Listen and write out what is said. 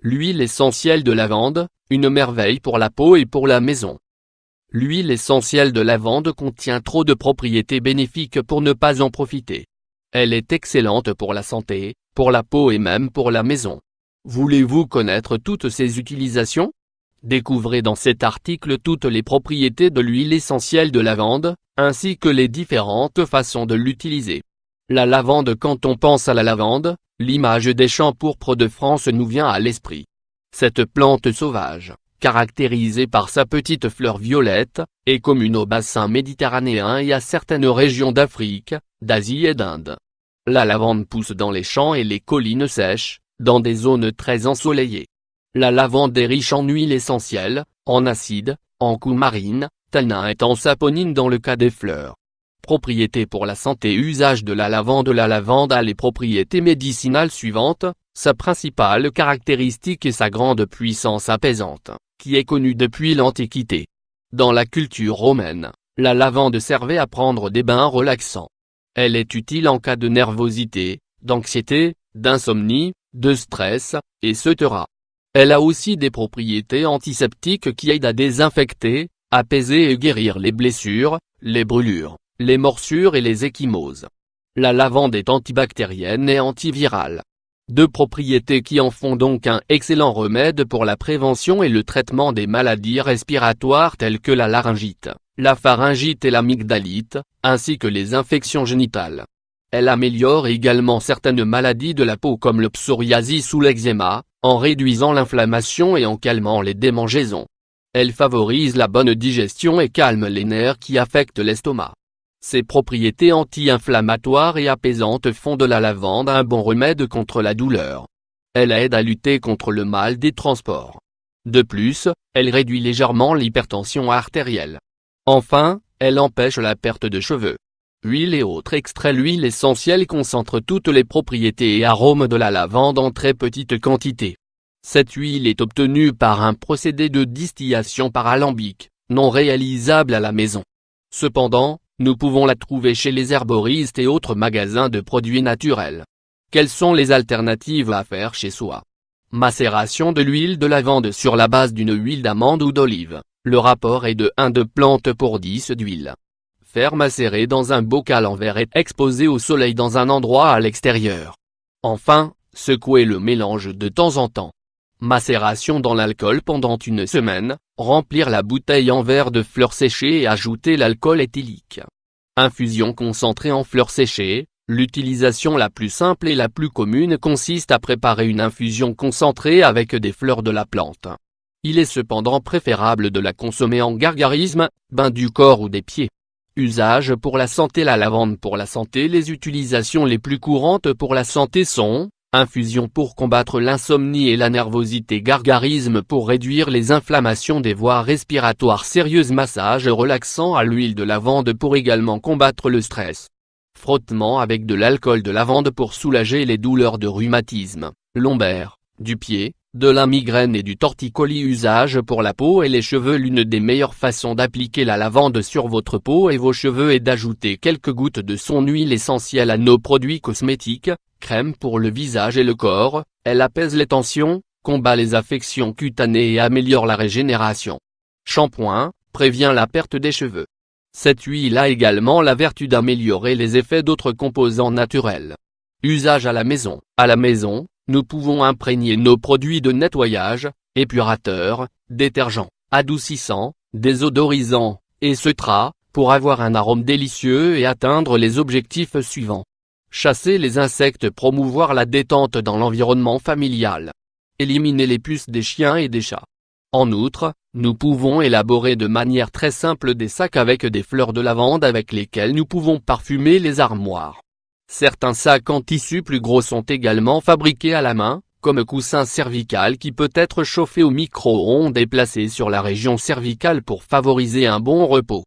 L'huile essentielle de lavande, une merveille pour la peau et pour la maison. L'huile essentielle de lavande contient trop de propriétés bénéfiques pour ne pas en profiter. Elle est excellente pour la santé, pour la peau et même pour la maison. Voulez-vous connaître toutes ses utilisations? Découvrez dans cet article toutes les propriétés de l'huile essentielle de lavande, ainsi que les différentes façons de l'utiliser. La lavande. Quand on pense à la lavande, l'image des champs pourpres de France nous vient à l'esprit. Cette plante sauvage, caractérisée par sa petite fleur violette, est commune au bassin méditerranéen et à certaines régions d'Afrique, d'Asie et d'Inde. La lavande pousse dans les champs et les collines sèches, dans des zones très ensoleillées. La lavande est riche en huile essentielle, en acide, en coumarine, tannin et en saponine dans le cas des fleurs. Propriétés pour la santé. Usage de la lavande. La lavande a les propriétés médicinales suivantes, sa principale caractéristique est sa grande puissance apaisante, qui est connue depuis l'Antiquité. Dans la culture romaine, la lavande servait à prendre des bains relaxants. Elle est utile en cas de nervosité, d'anxiété, d'insomnie, de stress, etc. Elle a aussi des propriétés antiseptiques qui aident à désinfecter, apaiser et guérir les blessures, les brûlures, les morsures et les ecchymoses. La lavande est antibactérienne et antivirale. Deux propriétés qui en font donc un excellent remède pour la prévention et le traitement des maladies respiratoires telles que la laryngite, la pharyngite et l'amygdalite, ainsi que les infections génitales. Elle améliore également certaines maladies de la peau comme le psoriasis ou l'eczéma, en réduisant l'inflammation et en calmant les démangeaisons. Elle favorise la bonne digestion et calme les nerfs qui affectent l'estomac. Ses propriétés anti-inflammatoires et apaisantes font de la lavande un bon remède contre la douleur. Elle aide à lutter contre le mal des transports. De plus, elle réduit légèrement l'hypertension artérielle. Enfin, elle empêche la perte de cheveux. Huile et autres extraits. L'huile essentielle concentre toutes les propriétés et arômes de la lavande en très petite quantité. Cette huile est obtenue par un procédé de distillation par alambic, non réalisable à la maison. Cependant, nous pouvons la trouver chez les herboristes et autres magasins de produits naturels. Quelles sont les alternatives à faire chez soi? Macération de l'huile de lavande sur la base d'une huile d'amande ou d'olive. Le rapport est de 1 de plantes pour 10 d'huile. Faire macérer dans un bocal en verre et exposer au soleil dans un endroit à l'extérieur. Enfin, secouer le mélange de temps en temps. Macération dans l'alcool pendant une semaine, remplir la bouteille en verre de fleurs séchées et ajouter l'alcool éthylique. Infusion concentrée en fleurs séchées. L'utilisation la plus simple et la plus commune consiste à préparer une infusion concentrée avec des fleurs de la plante. Il est cependant préférable de la consommer en gargarisme, bain du corps ou des pieds. Usage pour la santé. La lavande pour la santé. Les utilisations les plus courantes pour la santé sont: infusion pour combattre l'insomnie et la nervosité, gargarisme pour réduire les inflammations des voies respiratoires sérieuses, massage relaxant à l'huile de lavande pour également combattre le stress. Frottement avec de l'alcool de lavande pour soulager les douleurs de rhumatisme, lombaire, du pied, de la migraine et du torticolis. Usage pour la peau et les cheveux. L'une des meilleures façons d'appliquer la lavande sur votre peau et vos cheveux est d'ajouter quelques gouttes de son huile essentielle à nos produits cosmétiques, crème pour le visage et le corps. Elle apaise les tensions, combat les affections cutanées et améliore la régénération. Shampoing, prévient la perte des cheveux. Cette huile a également la vertu d'améliorer les effets d'autres composants naturels. Usage à la maison. À la maison, nous pouvons imprégner nos produits de nettoyage, épurateurs, détergents, adoucissants, désodorisants, etc., pour avoir un arôme délicieux et atteindre les objectifs suivants. Chasser les insectes, promouvoir la détente dans l'environnement familial. Éliminer les puces des chiens et des chats. En outre, nous pouvons élaborer de manière très simple des sacs avec des fleurs de lavande avec lesquels nous pouvons parfumer les armoires. Certains sacs en tissu plus gros sont également fabriqués à la main, comme coussin cervical qui peut être chauffé au micro-ondes et placé sur la région cervicale pour favoriser un bon repos.